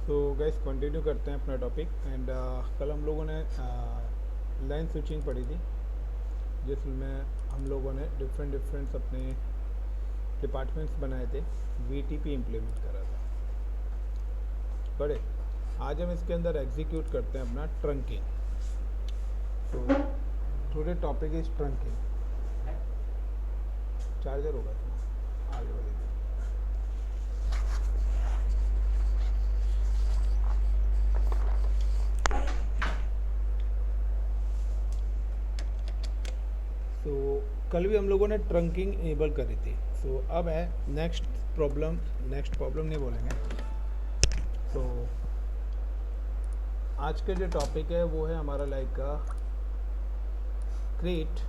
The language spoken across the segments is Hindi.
तो गाइस कंटिन्यू करते हैं अपना टॉपिक एंड कल हम लोगों ने लाइन स्विचिंग पढ़ी थी, जिसमें हम लोगों ने डिफरेंट डिफरेंट अपने डिपार्टमेंट्स बनाए थे, वीटीपी इम्प्लीमेंट करा था। बड़े आज हम इसके अंदर एग्जीक्यूट करते हैं अपना ट्रंकिंग। तो today topic is trunking. Charger होगा इसमें आगे वाले में। तो कल भी हम लोगों ने ट्रंकिंग इनेबल करी थी। सो अब है नेक्स्ट प्रॉब्लम नहीं बोलेंगे। तो आज के जो टॉपिक है वो है हमारा like create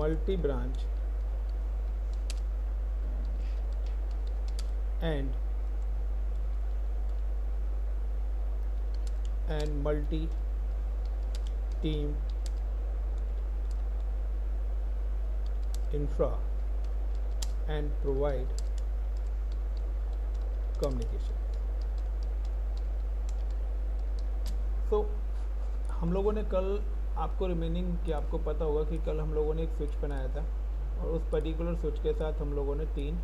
multi branch and multi team infra and provide communication। तो हम लोगों ने कल आपको रिमेनिंग कि आपको पता होगा कि कल हम लोगों ने एक स्विच बनाया था और उस पर्टिकुलर स्विच के साथ हम लोगों ने 3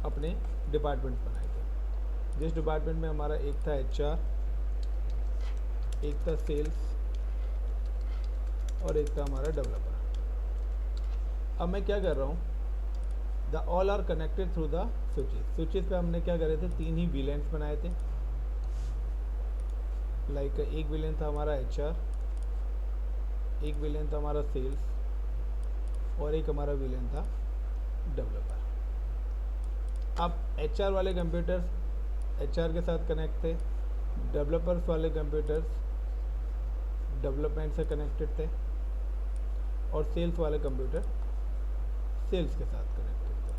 अपने डिपार्टमेंट बनाए थे। जिस डिपार्टमेंट में हमारा एक था HR, एक था सेल्स और एक था हमारा डेवलपर। अब मैं क्या कर रहा हूँ, the all are connected through the switches पे हमने क्या करे थे, 3 ही विलेंस बनाए थे। लाइक एक विलेन था हमारा HR, एक विलेन था हमारा सेल्स और एक हमारा विलेन था डेवलपर। अब HR वाले कंप्यूटर्स HR के साथ कनेक्ट थे, डेवलपर्स वाले कंप्यूटर्स डेवलपमेंट से कनेक्टेड थे और सेल्स वाले कंप्यूटर सेल्स के साथ कनेक्टेड थे।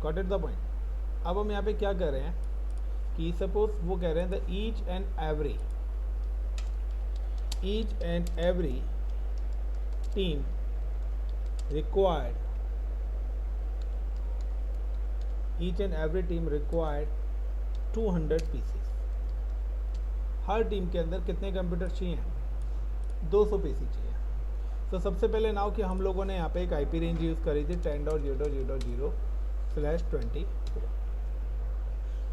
Got it the point. अब हम यहाँ पे क्या कर रहे हैं कि सपोज वो कह रहे हैं the each and every team required 200 pieces. Her team के अंदर कितने कंप्यूटर चाहिए? 200 पीसी चाहिए। तो सबसे पहले नाउ कि हम लोगों ने यहाँ पे एक IP रेंज यूज़ करी थी 10.0.0/24।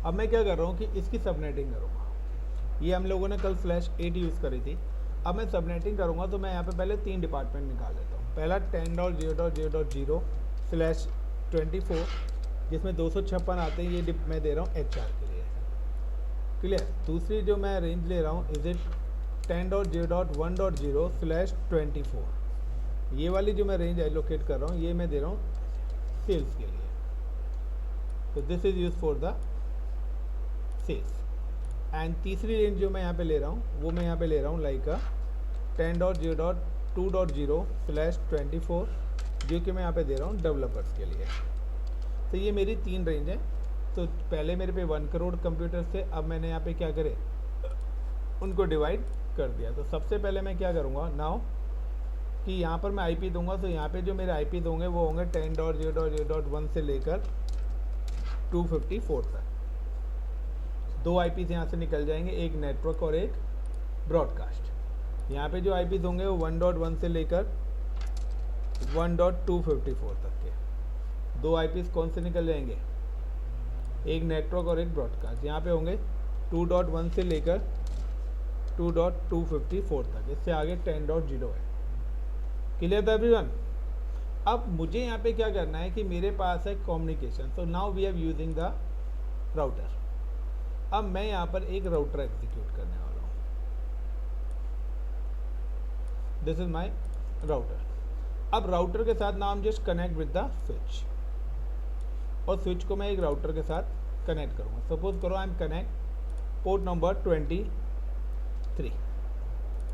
अब मैं क्या कर रहा हूँ कि इसकी सबनेटिंग करूँगा। ये हम लोगों ने कल /8 यूज़ करी थी। अब मैं सबनेटिंग करूँगा तो मैं यहाँ पे पहले 3 डिपार्टमेंट निकाल लेता हूँ। पहला 10.0.0/24 जिसमें 256 आते हैं, ये मैं दे रहा हूँ HR के लिए। क्लियर। दूसरी जो मैं रेंज ले रहा हूँ इज इट 10.0.1.0/24। ये वाली जो मैं रेंज एलोकेट कर रहा हूँ ये मैं दे रहा हूँ सेल्स के लिए। तो this is use for the sales. And तीसरी रेंज जो मैं यहाँ पे ले रहा हूँ वो मैं यहाँ पे ले रहा हूँ लाइक 10.0.2.0/24 जो कि मैं यहाँ पे दे रहा हूँ डेवलपर्स के लिए। तो ये मेरी 3 रेंज है। तो पहले मेरे पे 1 करोड़ कंप्यूटर्स थे, अब मैंने यहाँ पे क्या करे उनको डिवाइड कर दिया। तो सबसे पहले मैं क्या करूँगा नाउ कि यहाँ पर मैं IP दूंगा। तो यहाँ पे जो मेरे IP होंगे वो होंगे 10.0.0.1 से लेकर 254 तक। 2 IPs यहाँ से निकल जाएंगे, एक नेटवर्क और एक ब्रॉडकास्ट। यहाँ पे जो IPs होंगे वो 1.1 से लेकर 1.254 तक के 2 IPs कौन से निकल जाएंगे, एक नेटवर्क और एक ब्रॉडकास्ट। यहाँ पे होंगे 2.1 से लेकर 2.254 तक। इससे आगे 10.0 है। क्लियर था एवरीवन। अब मुझे यहाँ पे क्या करना है कि मेरे पास है कम्युनिकेशन। तो now we are using the router. अब मैं यहाँ पर एक राउटर एग्जीक्यूट करने वाला हूँ। This is my router. अब राउटर के साथ now I am just connect with the switch और स्विच को मैं एक राउटर के साथ कनेक्ट करूँगा। सपोज करो I am connect port number 23।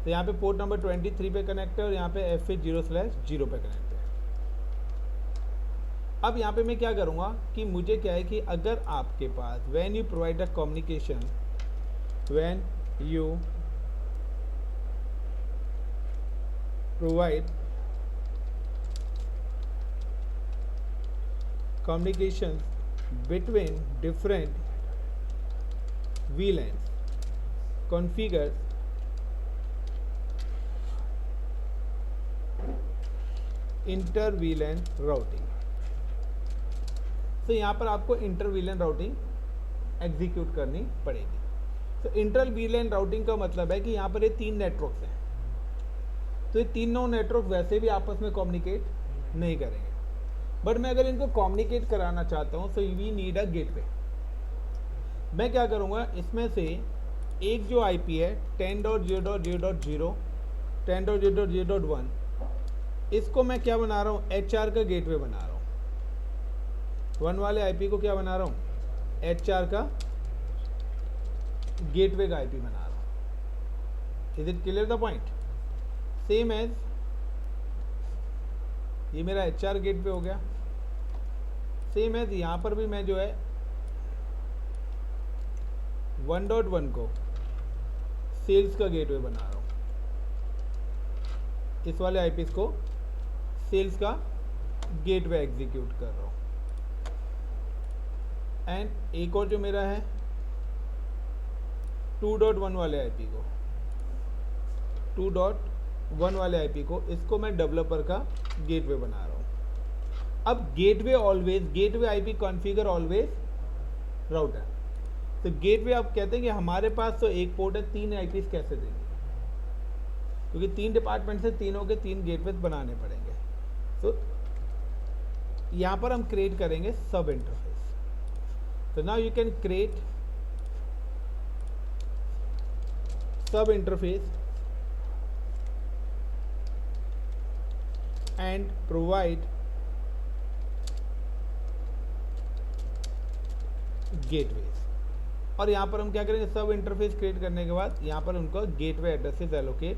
तो यहाँ पे पोर्ट नंबर 23 पे कनेक्ट है और यहाँ पे F0/0 पे कनेक्ट है। अब यहाँ पे मैं क्या करूँगा कि मुझे क्या है कि अगर आपके पास when you provide a communication, when you provide communications between different VLANs configures inter VLAN routing. तो यहाँ पर आपको इंटर VLAN राउटिंग एग्जीक्यूट करनी पड़ेगी। तो इंटर VLAN राउटिंग का मतलब है कि यहाँ पर ये 3 नेटवर्क्स हैं, तो ये तीनों नेटवर्क वैसे भी आपस में कम्युनिकेट नहीं करेंगे, बट मैं अगर इनको कम्युनिकेट कराना चाहता हूँ, so we need a gateway. मैं क्या करूँगा, इसमें से एक जो IP है 10.0.0.0 10.0.0.1, इसको मैं क्या बना रहा हूँ, HR का गेटवे बना रहा हूँ। 1 वाले IP को क्या बना रहा हूँ, HR का गेटवे का IP बना रहा हूँ। Is it clear the point? Same as ये मेरा HR गेटवे हो गया, सेम एज यहाँ पर भी मैं जो है 1.1 को सेल्स का गेटवे बना रहा हूँ। इस वाले IPs को सेल्स का गेटवे एग्जीक्यूट कर रहा हूँ। एंड एक और जो मेरा है 2.1 वाले IP को 2.1 वाले IP को, इसको मैं डेवलपर का गेटवे बना रहा हूँ। अब gateway always, gateway IP configure always router. तो गेटवे आप कहते हैं कि हमारे पास तो एक पोर्ट है, 3 IPs कैसे देंगे, क्योंकि 3 डिपार्टमेंट से तीनों के 3 गेटवे बनाने पड़ेंगे। तो यहाँ पर हम क्रिएट करेंगे सब इंटरफेस। तो नाउ यू कैन क्रिएट सब इंटरफेस एंड प्रोवाइड गेटवेज। और यहाँ पर हम क्या करेंगे, सब इंटरफेस क्रिएट करने के बाद यहाँ पर उनको गेटवे एड्रेसेस एलोकेट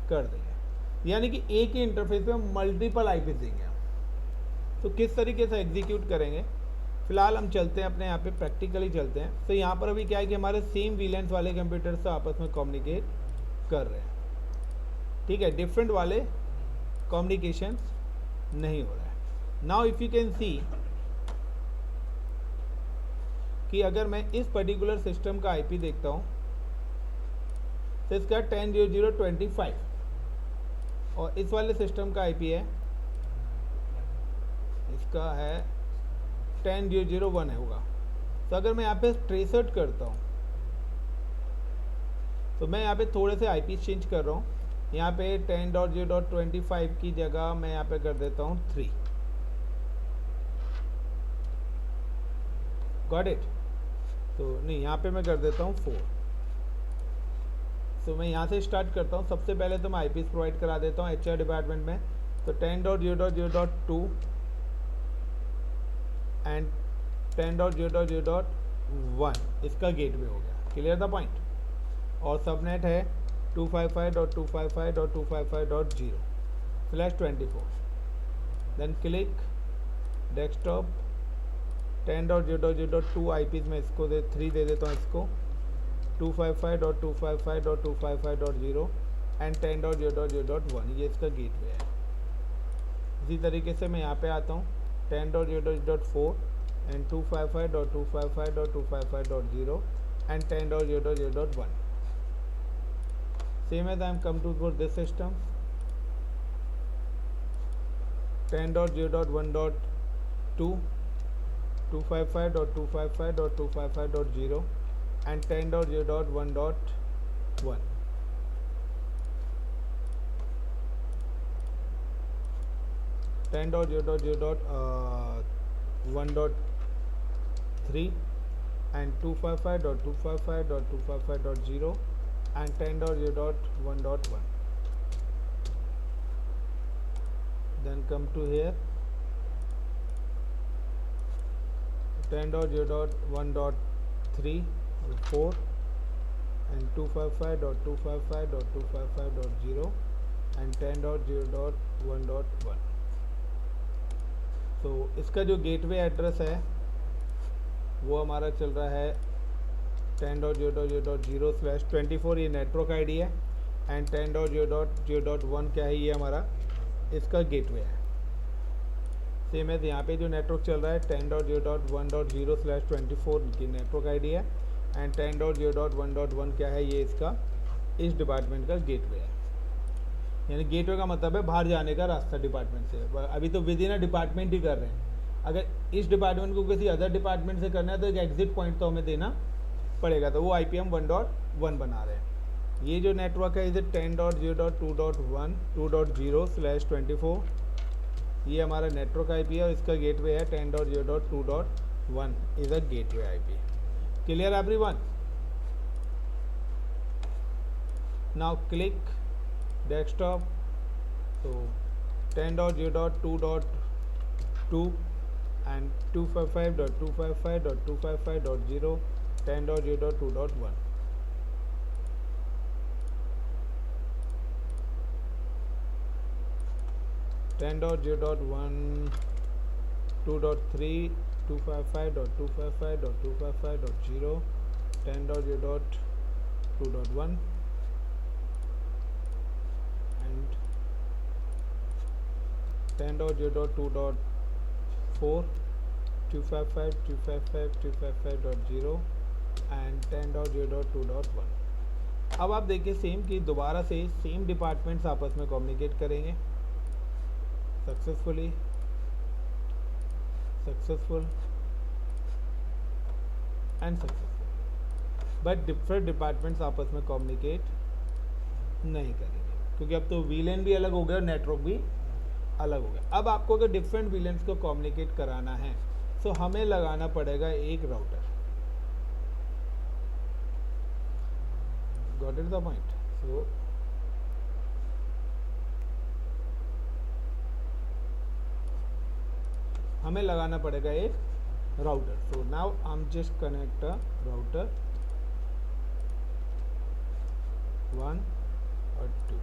कर देंगे, यानी कि एक ही इंटरफेस में मल्टीपल IPs देंगे हम। तो किस तरीके से एग्जीक्यूट करेंगे, फिलहाल हम चलते हैं अपने यहाँ पे प्रैक्टिकली चलते हैं। तो यहाँ पर अभी क्या है कि हमारे सेम VLANs वाले कंप्यूटर से आपस में कम्युनिकेट कर रहे हैं, ठीक है, डिफरेंट वाले कम्युनिकेशन नहीं हो रहा है। Now if you can see कि अगर मैं इस पर्टिकुलर सिस्टम का IP देखता हूँ तो इसका 10.0.0.25 और इस वाले सिस्टम का IP है, इसका है 10.0.0.1 होगा। तो अगर मैं यहाँ पे ट्रेसर्ट करता हूँ तो मैं यहाँ पे थोड़े से IP चेंज कर रहा हूँ। यहाँ पे 10.0.25 की जगह मैं यहाँ पे कर देता हूँ 3। Got it? तो नहीं, यहाँ पे मैं कर देता हूँ 4। तो मैं यहाँ से स्टार्ट करता हूँ। सबसे पहले तो मैं IPs प्रोवाइड करा देता हूँ HR डिपार्टमेंट में। तो 10.0.0.2 एंड 10.0.0.1 इसका गेटवे हो गया। Clear the point? और सबनेट है 255.255.255.0/24। देन क्लिक डेस्कटॉप 10.0.0.2 IPs में इसको 3 दे देता हूँ, इसको 255.255.255.0 एंड 10.0.0.1 ये इसका गेटवे है। इसी तरीके से मैं यहाँ पे आता हूँ 10.0.0.4 and 255.255.255.0 and 10.0.0.1। Same as I am come to for this system 10.0.1.2 255.255.255.0 and 10.0.1.1 10.0.0.1.3 and 255.255.255.0 and 10.0.1.1. Then come to here 10.0.1.3 4 and 255.255.255.0 and 10.0.1.1. तो इसका जो गेटवे एड्रेस है वो हमारा चल रहा है 10.0.0.0/24 ये नेटवर्क आईडी है एंड 10.0.0.1 क्या है, ये हमारा इसका गेटवे है। सेम है यहाँ पे जो नेटवर्क चल रहा है 10.0.1.0/24 की नेटवर्क आईडी है, एंड 10.0.1.1 क्या है, ये इसका इस डिपार्टमेंट का गेटवे है। यानी गेटवे का मतलब है बाहर जाने का रास्ता डिपार्टमेंट से। अभी तो विद इन अ डिपार्टमेंट ही कर रहे हैं, अगर इस डिपार्टमेंट को किसी अदर डिपार्टमेंट से करना है तो एक एग्जिट पॉइंट तो हमें देना पड़ेगा, तो वो IPM 1.1 बना रहे हैं। ये जो नेटवर्क है इसे 10.0.2.1/24, ये हमारा नेटवर्क IP है और इसका गेटवे है 10.0.2.1 is a gateway IP। Clear everyone? Now click desktop, तो 10.0.2.2 and 255.255.255.0 10.0.2.1। Ten dot zero dot one 2.3 255.255.255.0 10.0.2.1 and 10.0.2.4 255.255.255.0 and 10.0.2.1। अब आप देखिए सेम कि दोबारा से सेम डिपार्टमेंट्स आपस में कम्युनिकेट करेंगे successful and successful, but different departments आपस में कम्युनिकेट नहीं करेंगे, क्योंकि अब तो वीलेन भी अलग हो गया और नेटवर्क भी अलग हो गया। अब आपको अगर डिफरेंट वीलेंस को कम्युनिकेट कराना है तो हमें लगाना पड़ेगा एक router. Got it the point? So हमें लगाना पड़ेगा एक router. So now I am just connect a router 1 और 2।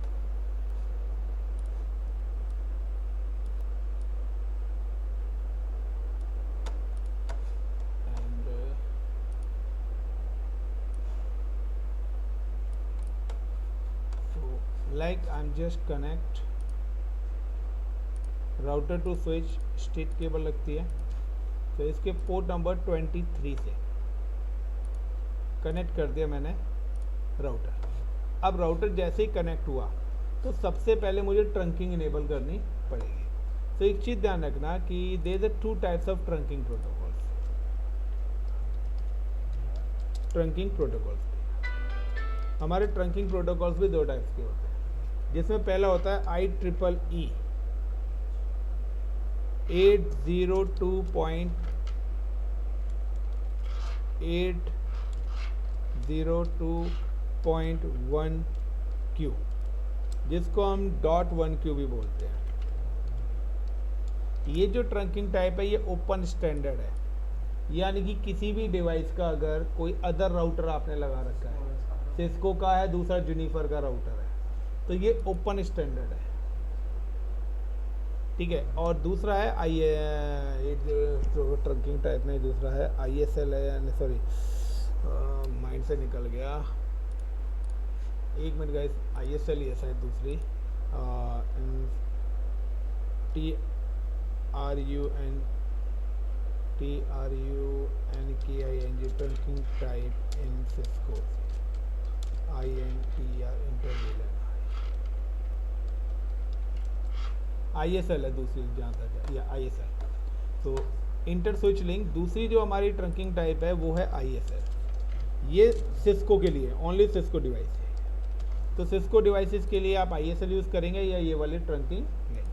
like I'm just connect router to switch straight cable लगती है, तो इसके पोर्ट नंबर 23 से कनेक्ट कर दिया मैंने राउटर। अब राउटर जैसे ही कनेक्ट हुआ तो सबसे पहले मुझे ट्रंकिंग इनेबल करनी पड़ेगी। तो एक चीज़ ध्यान रखना कि there are 2 types of trunking protocols. Trunking protocols हमारे ट्रंकिंग प्रोटोकॉल्स भी 2 टाइप्स के होते हैं, जिसमें पहला होता है IEEE 802.802.1Q, जिसको हम .1Q भी बोलते हैं। ये जो ट्रंकिंग टाइप है ये ओपन स्टैंडर्ड है, यानी कि किसी भी डिवाइस का अगर कोई अदर राउटर आपने लगा रखा है, सिस्को का है, दूसरा जूनिफर का राउटर है, तो ये ओपन स्टैंडर्ड है, ठीक है। और दूसरा है ट्रंकिंग टाइप में दूसरा है ISL है, सॉरी माइंड से निकल गया, एक मिनट गाइस, ISL ये शायद दूसरी TRUNKING trunking type in Cisco inter VLAN ISL है दूसरी, जहाँ तक है या ISL। तो इंटर स्विच लिंक दूसरी जो हमारी ट्रंकिंग टाइप है वो है ISL। ये सिस्को के लिए, ओनली सिस्को डिवाइस है, तो सिस्को डिवाइसेस के लिए आप ISL यूज़ करेंगे या ये वाली ट्रंकिंग नहीं।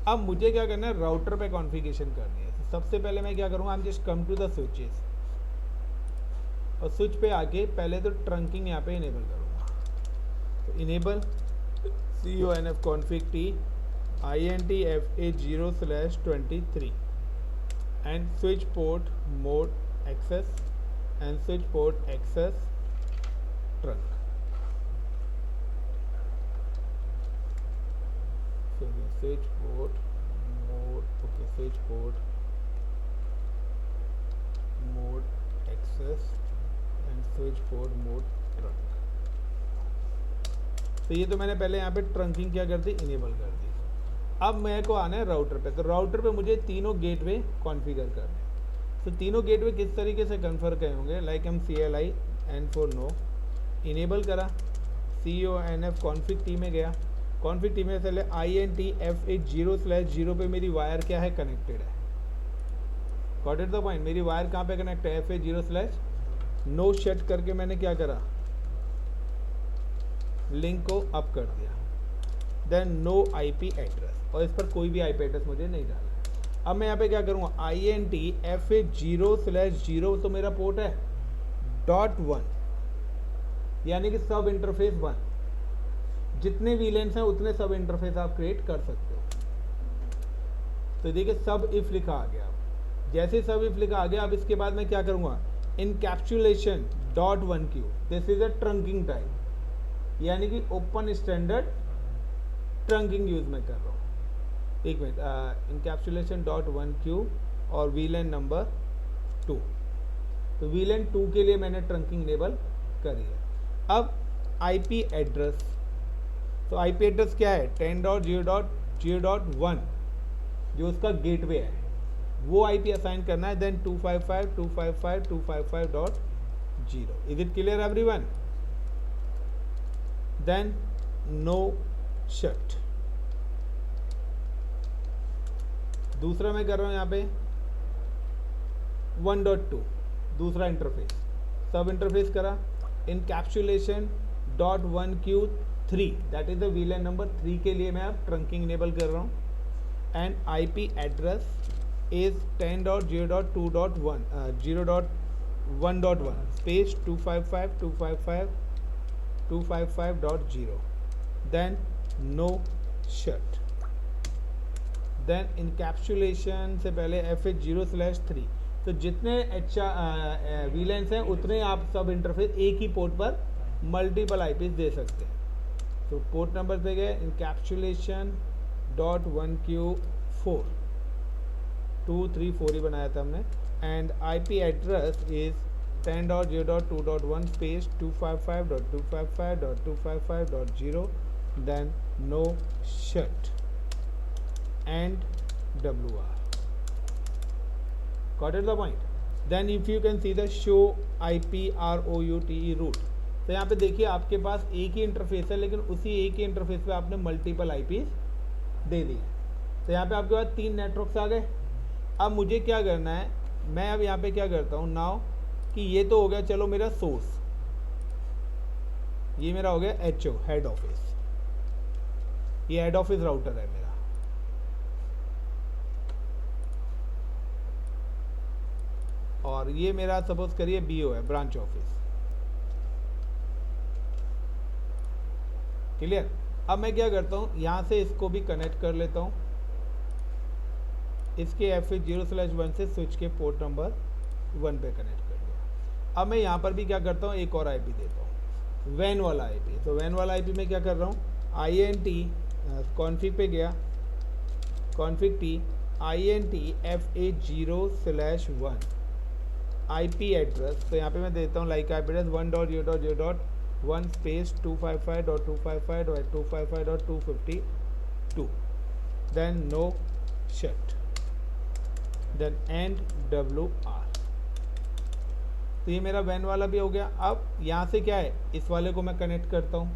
अब मुझे क्या करना है, राउटर पे कॉन्फ़िगरेशन करनी है। तो सबसे पहले मैं क्या करूँगा, हम just come to the switches और स्विच पे आके पहले तो ट्रंकिंग यहाँ पे इनेबल करूँगा। तो enable CONF config T INTFA0/23 and switch port mode access and switch port access trunk. So the switch port mode, okay, switch port mode access and switch port mode trunk. तो ये तो मैंने पहले यहाँ पे ट्रंकिंग क्या कर दी, इनेबल कर दी। अब मेरे को आना है राउटर पे। तो राउटर पे मुझे तीनों गेटवे कॉन्फ़िगर करने हैं। तो तीनों गेटवे किस तरीके से कन्फर के होंगे, लाइक हम CLI N4 नो इनेबल करा, CONF कॉन्फ़िग टी में गया, कॉन्फ़िग टी में पहले INT F80/0 पे मेरी वायर क्या है, कनेक्टेड है। गॉट इट द पॉइंट, मेरी वायर कहाँ पे कनेक्ट है, F80/नो शट करके मैंने क्या करा, लिंक को अप कर दिया। देन नो IP एड्रेस, और इस पर कोई भी IP एड्रेस मुझे नहीं डालना है। अब मैं यहाँ पे क्या करूँगा, INT F80/0 तो मेरा पोर्ट है .1, यानी कि सब इंटरफेस 1। जितने वीलेंस हैं उतने सब इंटरफेस आप क्रिएट कर सकते हो। तो देखिए सब इफ लिखा आ गया। जैसे सब इफ लिखा आ गया, अब इसके बाद मैं क्या करूँगा, encapsulation .1Q, this is a trunking type, यानी कि ओपन स्टैंडर्ड ट्रंकिंग यूज में कर रहा हूँ। एक मिनट, इनकैप्सुलेशन .1Q और वीलेन नंबर 2, तो वीलेन 2 के लिए मैंने ट्रंकिंग इनेबल करी है। अब IP एड्रेस, तो IP एड्रेस क्या है, 10.0.0.1 जो उसका गेटवे है, वो IP असाइन करना है। Then 255.255.255.0। Is it clear everyone? Then no shut. दूसरा मैं कर रहा हूँ यहाँ पे 1.2, दूसरा इंटरफेस, सब इंटरफेस करा, encapsulation .1Q3, that is the VLAN number 3 के लिए मैं अब ट्रंकिंग इनेबल कर रहा हूँ। And IP address is 10.0.1 space 255.255.255.0। Then no shut. Then encapsulation से पहले F80/3, तो जितने वीलेंस हैं उतने आप सब इंटरफेस एक ही पोर्ट पर मल्टीपल IPs दे सकते हैं। तो पोर्ट नंबर पे गए, इनकैप्सुलेशन .1Q4, 2 3 4 ही बनाया था हमने। And IP address is 10.0.2.1 space 255.255.255.0। Then no shut and WR. Got it the point? Then if you can see the show IP route route, तो यहाँ पे देखिए आपके पास एक ही इंटरफेस है, लेकिन उसी एक ही इंटरफेस पे आपने मल्टीपल IPs दे दिए। तो यहाँ पे आपके पास 3 नेटवर्क्स आ गए। अब मुझे क्या करना है, मैं अब यहाँ पे क्या करता हूँ नाउ, कि ये तो हो गया चलो मेरा सोर्स, ये मेरा हो गया HO हेड ऑफिस, ये हेड ऑफिस राउटर है मेरा। और ये मेरा सपोज करिए BO है, ब्रांच ऑफिस। क्लियर? अब मैं क्या करता हूँ, यहाँ से इसको भी कनेक्ट कर लेता हूँ, इसके F80/1 से स्विच के पोर्ट नंबर 1 पे कनेक्ट कर दिया। अब मैं यहाँ पर भी क्या करता हूँ, एक और IP देता हूँ, वैन वाला IP। तो वैन वाला IP में क्या कर रहा हूँ, INT कॉन्फ़िग पे गया, config T INT F80/1 IP address, तो यहाँ पे मैं देता हूँ like IP address 1.0.0.1 space 255.255.255.252। Then no shut, then end WR। तो ये मेरा वैन वाला भी हो गया। अब यहाँ से क्या है, इस वाले को मैं कनेक्ट करता हूँ।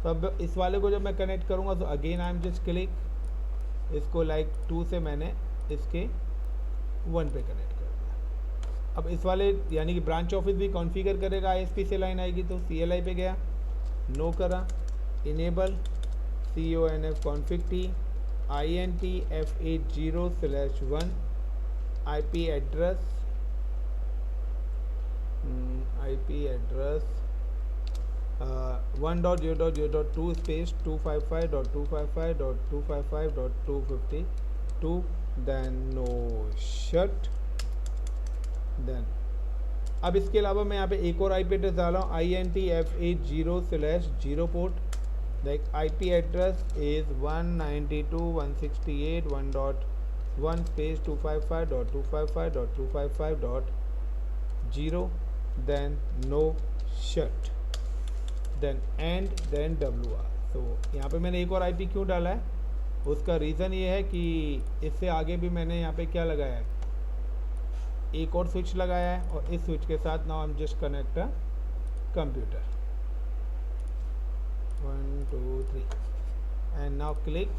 तो अब इस वाले को जब मैं कनेक्ट करूँगा तो again I am just click, इसको लाइक 2 से मैंने इसके 1 पे कनेक्ट कर दिया। अब इस वाले यानी कि ब्रांच ऑफिस भी कॉन्फ़िगर करेगा, ISP से लाइन आएगी, तो CLI पे गया, नो करा, enable CONF config T INT F80/1 IP address 1.0.0.2 space 255.255.255.252। Then no shut. Then अब इसके अलावा मैं यहाँ पे एक और IP एड्रेस डाला हूँ, INT F80/0 port, like IP address is 192.168.1.1 space 255.255.255.0। Then no shut, then end, then WR। तो यहाँ पे मैंने एक और IP क्यों डाला है, उसका रीज़न ये है कि इससे आगे भी मैंने यहाँ पे क्या लगाया है, एक और स्विच लगाया है, और इस स्विच के साथ now I am just connect a computer 1 2 3 and now click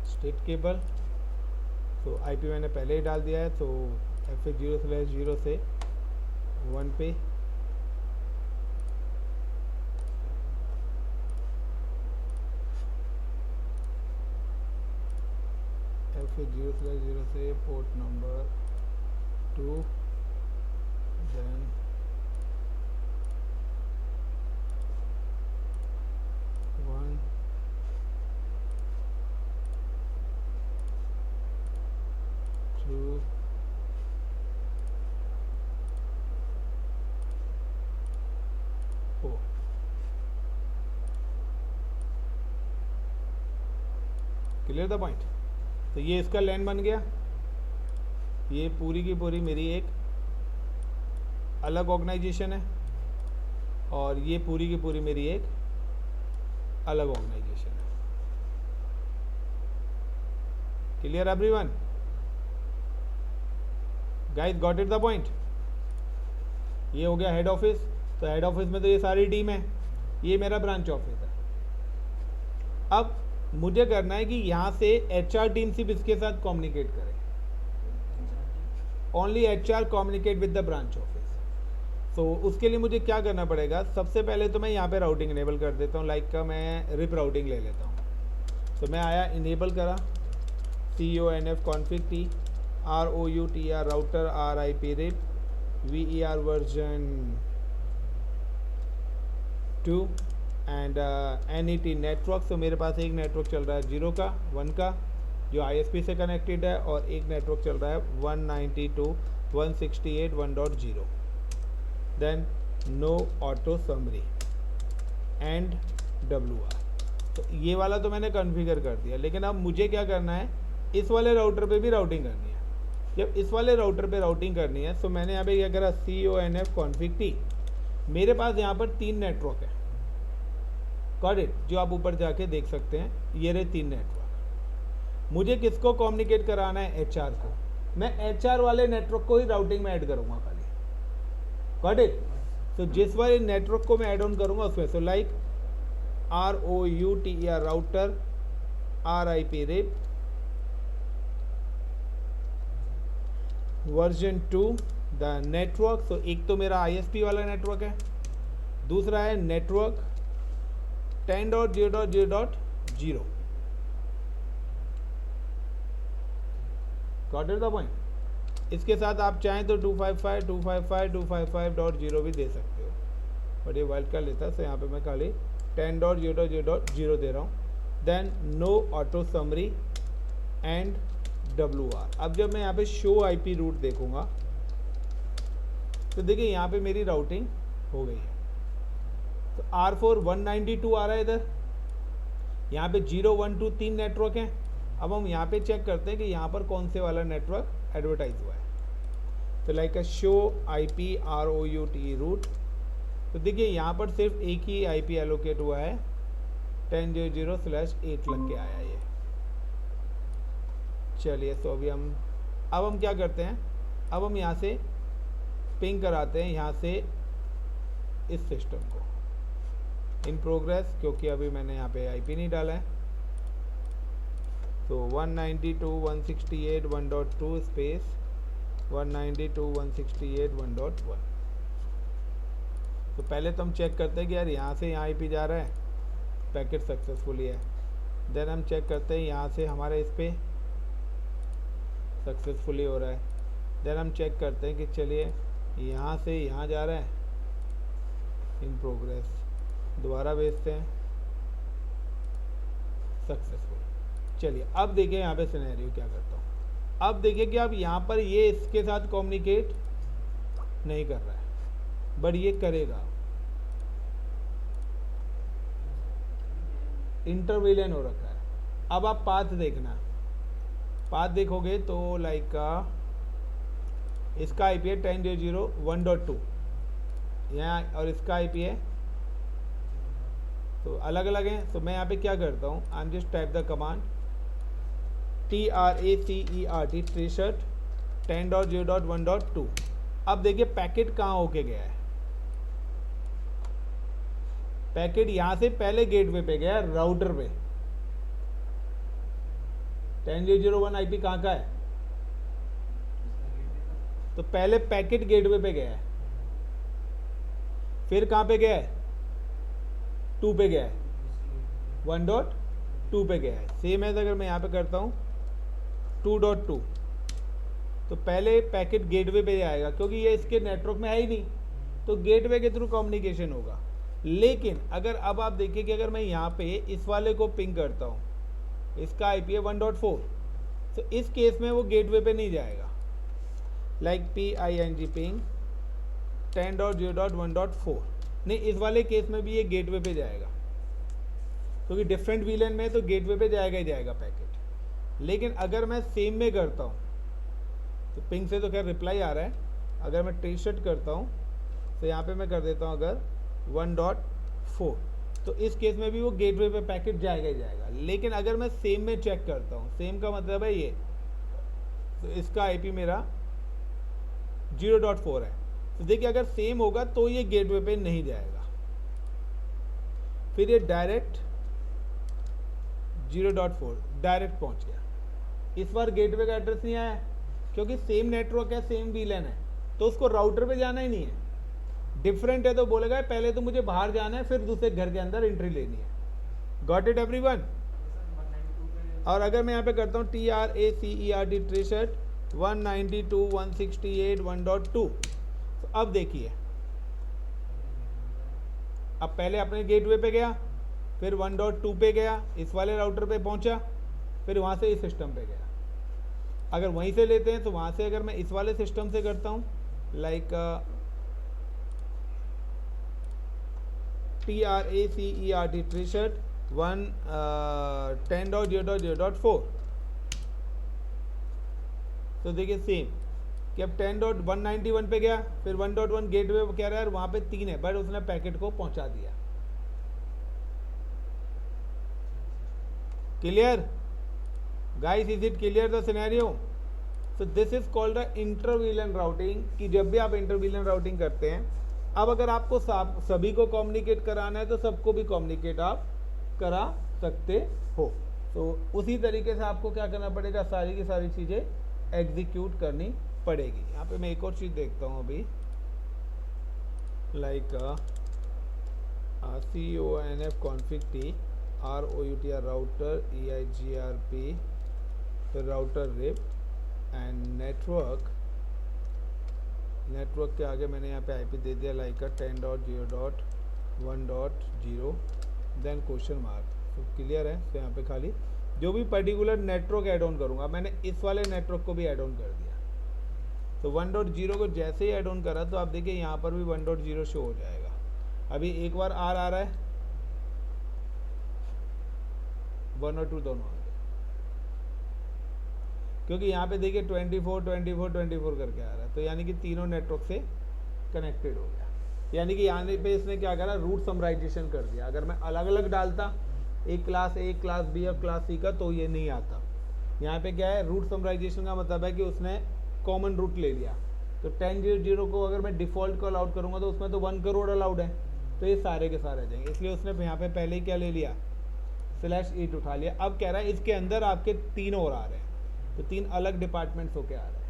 state cable. तो आईपी मैंने पहले ही डाल दिया है, तो F0/0 से 1 पे F0/0 से port number 2, then one, two, four. Clear the point. तो ये इसका लैन बन गया, ये पूरी की पूरी मेरी एक अलग ऑर्गेनाइजेशन है, और ये पूरी की पूरी मेरी एक अलग ऑर्गेनाइजेशन है। Clear everyone? Guys got it the point? ये हो गया हेड ऑफिस। तो हेड ऑफिस में तो ये सारी टीम है, ये मेरा ब्रांच ऑफिस है। अब मुझे करना है कि यहाँ से HR टीम सिर्फ इसके साथ कम्युनिकेट करे, only HR communicate with the branch office. तो उसके लिए मुझे क्या करना पड़ेगा, सबसे पहले तो मैं यहाँ पे राउटिंग इनेबल कर देता हूँ, लाइक का मैं रिप राउटिंग ले लेता हूँ। तो मैं आया इनेबल करा CONF config T ROUTR router RIP RIP VER version 2 and NET network. तो मेरे पास एक नेटवर्क चल रहा है 0 का 1 का जो ISP से कनेक्टेड है, और एक नेटवर्क चल रहा है 192.168.1.0। Then no auto summary and WR। तो ये वाला तो मैंने कॉन्फ़िगर कर दिया, लेकिन अब मुझे क्या करना है, इस वाले राउटर पे भी राउटिंग करनी है। जब इस वाले राउटर पे राउटिंग करनी है, तो मैंने यहाँ पे क्या करा CONF config T। मेरे पास यहाँ पर 3 नेटवर्क है, गॉट इट, जो आप ऊपर जाके देख सकते हैं, ये रहे 3 नेटवर्क। मुझे किसको कम्युनिकेट कराना है, HR को। मैं HR वाले नेटवर्क को ही राउटिंग में ऐड करूँगा खाली, गॉट इट। तो जिस वाले नेटवर्क को मैं ऐड ऑन करूँगा उसमें, so like ROUTR router RIP RIP version 2 the network. तो एक तो मेरा ISP वाला नेटवर्क है, दूसरा है network 10.0.0.0। Got it the point. इसके साथ आप चाहें तो 255.255.255.0 भी दे सकते हो, बट ये वाइल्ड कार्ड लेता है, तो यहाँ पे मैं खाली 10.0.0.0 दे रहा हूँ। Then no auto summary and WR। अब जब मैं यहाँ पे शो IP रूट देखूंगा, तो देखिए यहाँ पे मेरी राउटिंग हो गई है। तो R4 192 आ रहा है इधर, यहाँ पे 0 1 2 3 नेटवर्क हैं। अब हम यहाँ पे चेक करते हैं कि यहाँ पर कौन से वाला नेटवर्क एडवर्टाइज हुआ है। तो like show IP ROUT route. तो देखिए यहाँ पर सिर्फ एक ही IP एलोकेट हुआ है, 10.0.0/8 लग के आया ये। चलिए, तो अभी अब हम क्या करते हैं, अब हम यहाँ से पिंग कराते हैं यहाँ से इस सिस्टम को इन प्रोग्रेस, क्योंकि अभी मैंने यहाँ पे IP नहीं डाला है। तो 192.168.1.2 स्पेस 192.168.1.1। तो पहले तो हम चेक करते हैं कि यार यहाँ से यहाँ IP जा रहा है, पैकेट सक्सेसफुली है। देन हम चेक करते हैं यहाँ से हमारे इस पे सक्सेसफुली हो रहा है। देन हम चेक करते हैं कि चलिए यहाँ से यहाँ जा रहा है, इन प्रोग्रेस, दोबारा भेजते हैं, सक्सेसफुल। चलिए अब देखिए यहाँ पे सिनेरियो क्या करता हूँ। अब देखिए कि अब यहाँ पर ये इसके साथ कम्युनिकेट नहीं कर रहा है, बट ये करेगा, इंटरविलियन हो रखा है। अब आप पाथ देखना, पाथ देखोगे तो लाइक इसका IP है 10.0.1.2 यहाँ, और इसका IP है तो अलग अलग हैं। तो मैं यहाँ पे क्या करता हूँ, आई am just type the command TRACERT ट्रेशर्ट 10.0.1.2। अब देखिए पैकेट कहाँ होके गया है, पैकेट यहाँ से पहले गेटवे पे गया राउटर पे। 10.0.1 IP कहाँ का है, तो पहले पैकेट गेटवे पे गया है, फिर कहाँ पे गया है, 2 पे गया है, 1.2 पे गया है। सेम है अगर मैं यहाँ पे करता हूँ 2.2, तो पहले पैकेट गेटवे पे जाएगा क्योंकि ये इसके नेटवर्क में है ही नहीं, तो गेटवे के थ्रू कम्युनिकेशन होगा। लेकिन अगर अब आप देखिए कि अगर मैं यहाँ पे इस वाले को पिंग करता हूँ, इसका IP है 1.4, तो इस केस में वो गेटवे पे नहीं जाएगा, लाइक PING पिंग 10.0.1.4 नहीं, इस वाले केस में भी ये गेटवे पे जाएगा क्योंकि डिफरेंट VLAN में तो गेटवे पे जाएगा ही जाएगा पैकेट। लेकिन अगर मैं सेम में करता हूँ, तो पिंग से तो खैर रिप्लाई आ रहा है, अगर मैं ट्रेशर्ट करता हूँ तो यहाँ पे मैं कर देता हूँ अगर 1.4, तो इस केस में भी वो गेटवे पे पैकेट जाएगा ही जाएगा। लेकिन अगर मैं सेम में चेक करता हूँ, सेम का मतलब है ये, तो इसका IP मेरा 0.4 है, तो देखिए अगर सेम होगा तो ये गेटवे पे नहीं जाएगा, फिर ये डायरेक्ट 0.4 डायरेक्ट पहुंच गया। इस बार गेटवे का एड्रेस नहीं आया क्योंकि सेम नेटवर्क है, सेम VLAN है, तो उसको राउटर पे जाना ही नहीं है। डिफरेंट है तो बोलेगा पहले तो मुझे बाहर जाना है, फिर दूसरे घर के अंदर एंट्री लेनी है। Got it everyone? और अगर मैं यहाँ पे करता हूँ TRACERT ट्रेशर्ट 192.168.1.2, तो अब देखिए, अब पहले अपने गेटवे पे गया, फिर 1.2 पे गया, इस वाले राउटर पे पहुंचा, फिर वहाँ से इस सिस्टम पे गया। अगर वहीं से लेते हैं तो वहाँ से अगर मैं इस वाले सिस्टम से करता हूँ, लाइक TRACERT ट्रेशर्ट 10.0.0.4, तो देखिए सेम कि अब 10.191 पे गया, फिर 1.1 गेटवे कह रहा है वहाँ पे 3 है, बट उसने पैकेट को पहुँचा दिया। Clear guys, is it clear the scenario? So this is called the inter VLAN routing, कि जब भी आप इंटर VLAN राउटिंग करते हैं, अब अगर आपको सभी को कम्युनिकेट कराना है तो सबको भी कम्युनिकेट आप करा सकते हो। तो उसी तरीके से आपको क्या करना पड़ेगा, सारी की सारी चीज़ें एग्जीक्यूट करनी पड़ेगी। यहाँ पे मैं एक और चीज़ देखता हूँ अभी, like CONF config T ROUTR router EIGRP, फिर राउटर रिप एंड नेटवर्क के आगे मैंने यहाँ पे IP दे दिया लाइक 10.0.1.0 देन क्वेश्चन मार्क। तो क्लियर है? तो यहाँ पे खाली जो भी पर्टिकुलर नेटवर्क ऐड ऑन करूँगा, मैंने इस वाले नेटवर्क को भी ऐड ऑन कर दिया। तो 1.0 को जैसे ही ऐड ऑन करा तो आप देखिए यहाँ पर भी 1.0 शो हो जाएगा। अभी एक बार R आ रहा है, 1 और 2 दोनों आ गए, क्योंकि यहाँ पे देखिए 24 करके आ रहा है, तो यानी कि तीनों नेटवर्क से कनेक्टेड हो गया। यानी कि यहाँ पे इसने क्या करा, रूट समराइजेशन कर दिया। अगर मैं अलग अलग डालता, एक क्लास A, क्लास B और क्लास C का, तो ये नहीं आता। यहाँ पे क्या है, रूट समराइजेशन का मतलब है कि उसने कॉमन रूट ले लिया। तो 10.0.0 को अगर मैं डिफ़ॉल्ट को अलाउड करूँगा तो उसमें तो 1 करोड़ अलाउड है, तो ये सारे के सारे आ जाएंगे। इसलिए उसने यहाँ पे पहले ही क्या ले लिया, /8 उठा लिया। अब कह रहा है इसके अंदर आपके 3 और आ रहे हैं, तो 3 अलग डिपार्टमेंट्स होके आ रहे हैं।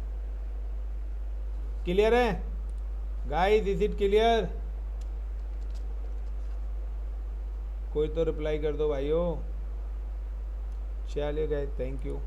क्लियर है गाइस, इज इट क्लियर? कोई तो रिप्लाई कर दो भाइयों। चलिए गाइस, थैंक यू।